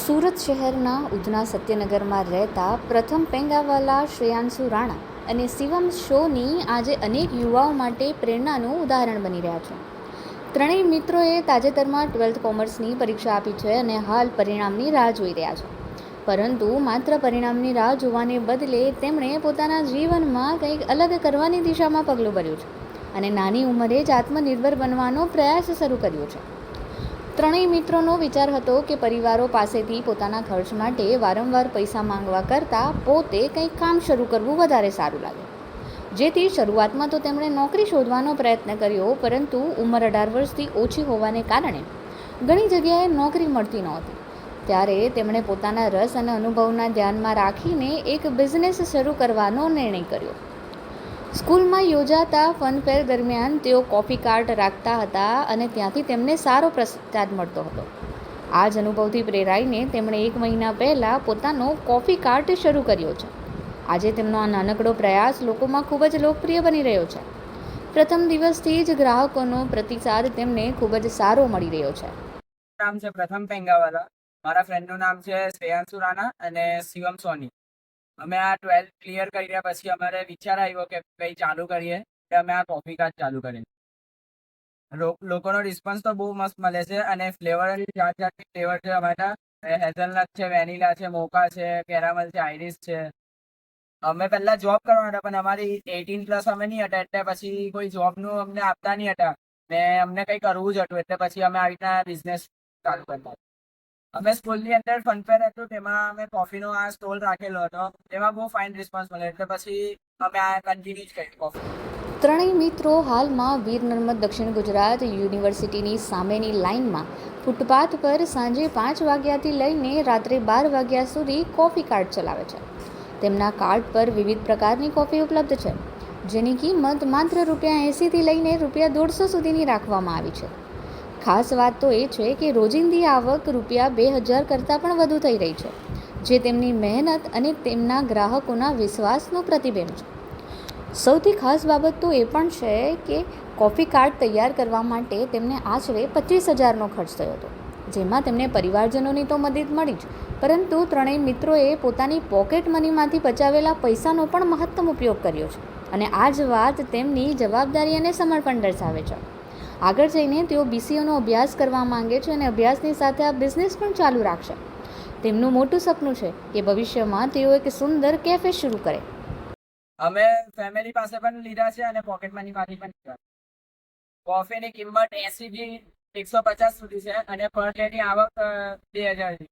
સુરત શહેરના ઉધના સત્યનગરમાં રહેતા પ્રથમ પેંગાવાલા શ્રેયાંશુ રાણા અને શિવમ શોની આજે અનેક યુવાઓ માટે પ્રેરણાનું ઉદાહરણ બની રહ્યા છે. ત્રણેય મિત્રોએ તાજેતરમાં 12th કોમર્સની પરીક્ષા આપી છે અને હાલ પરિણામની રાહ જોઈ રહ્યા છે. પરંતુ માત્ર પરિણામની રાહ જોવાને બદલે તેમણે પોતાના જીવનમાં કંઈક અલગ કરવાની દિશામાં પગલું ભર્યું છે અને નાની ઉંમરે જ આત્મનિર્ભર બનવાનો પ્રયાસ શરૂ કર્યો છે. ત્રણેય મિત્રોનો વિચાર હતો કે પરિવારો પાસેથી પોતાના ખર્ચ માટે વારંવાર પૈસા માંગવા કરતાં પોતે કંઈક કામ શરૂ કરવું વધારે સારું લાગે. જેથી શરૂઆતમાં તો તેમણે નોકરી શોધવાનો પ્રયત્ન કર્યો, પરંતુ ઉંમર 18 વર્ષથી ઓછી હોવાને કારણે ઘણી જગ્યાએ નોકરી મળતી નહોતી. ત્યારે તેમણે પોતાના રસ અને અનુભવના ધ્યાનમાં રાખીને એક બિઝનેસ શરૂ કરવાનો નિર્ણય કર્યો. સ્કૂલમાં યોજાતા ફનફેર દરમિયાન તેઓ કોફી કાર્ટ રાખતા હતા અને ત્યાંથી તેમને સારો પ્રતિસાદ મળતો હતો. આ જ અનુભવથી પ્રેરાઈને તેમણે 1 મહિના પહેલાં પોતાનો કોફી કાર્ટ શરૂ કર્યો છે. આજે તેમનો આ નાનકડો પ્રયાસ લોકોમાં ખૂબ જ લોકપ્રિય બની રહ્યો છે. પ્રથમ દિવસથી જ ગ્રાહકોનો પ્રતિસાદ તેમને ખૂબ જ સારો મળી રહ્યો છે. નામ છે પ્રથમ પેંગાવાલા. મારા ફ્રેન્ડનું નામ છે શ્રેયાંશુ રાણા અને શિવમ સોની. અમે આ 12th ક્લિયર કર્યા પછી અમારે વિચાર આવ્યો કે કંઈ ચાલુ કરીએ, એટલે અમે આ કોફી કાર્ટ ચાલુ કરી. લોકોનો રિસ્પોન્સ તો બહુ મસ્ત મળે છે અને ફ્લેવર જાત જાતની ફ્લેવર છે અમારા. હેઝલનટ છે, વેનીલા છે, મોકા છે, કેરામલ છે, આઈરિસ છે. અમે પહેલાં જોબ કરવા હતા, પણ અમારી 18+ અમે નહીં હતા, એટલે પછી કોઈ જોબનું અમને આપતા નહીં હતા ને અમને કંઈ કરવું જ હતું, એટલે પછી અમે આવી રીતના બિઝનેસ ચાલુ કરતા. અમે સ્કૂલની અંદર ફનફેર હતું, તેમાં અમે કોફીનો આ સ્ટોલ રાખેલો હતો. તેમાં બહુ ફાઇન રિસ્પોન્સ મળ્યો, એટલે પછી અમે આ કન્ટિન્યુ જ કરી કોફી. ત્રણેય મિત્રો હાલમાં વીર નર્મદ દક્ષિણ ગુજરાત યુનિવર્સિટીની સામેની લાઇનમાં ફૂટપાથ પર સાંજે 5 વાગ્યાથી લઈને રાત્રે 12 વાગ્યા સુધી કોફી કાર્ટ ચલાવે છે. તેમના કાર્ટ પર વિવિધ પ્રકારની કોફી ઉપલબ્ધ છે, જેની કિંમત માત્ર ₹80થી લઈને ₹150 સુધીની રાખવામાં આવી છે. ખાસ વાત તો એ છે કે રોજિંદી આવક ₹2000 કરતાં પણ વધુ થઈ રહી છે, જે તેમની મહેનત અને તેમના ગ્રાહકોના વિશ્વાસનો પ્રતિબિંબ છે. સૌથી ખાસ બાબત તો એ પણ છે કે કોફી કાર્ટ તૈયાર કરવા માટે તેમને આશરે 25,000નો ખર્ચ થયો હતો, જેમાં તેમને પરિવારજનોની તો મદદ મળી જ, પરંતુ ત્રણેય મિત્રોએ પોતાની પોકેટ મનીમાંથી બચાવેલા પૈસાનો પણ મહત્તમ ઉપયોગ કર્યો છે અને આ જ વાત તેમની જવાબદારી અને સમર્પણ દર્શાવે છે. આગળ જઈને તેઓ BCAનો અભ્યાસ કરવા માંગે છે અને અભ્યાસની સાથે આ બિઝનેસ પણ ચાલુ રાખશે. તેમનું મોટું સપનું છે કે ભવિષ્યમાં તેઓ એક સુંદર કેફે શરૂ કરે. અમે ફેમિલી પાસે પણ લીધા છે અને પોકેટ મનીમાંથી પણ લીધા. કોફીની કિંમત 80થી 150 સુધી છે અને પર ડેની આવક 2000 છે.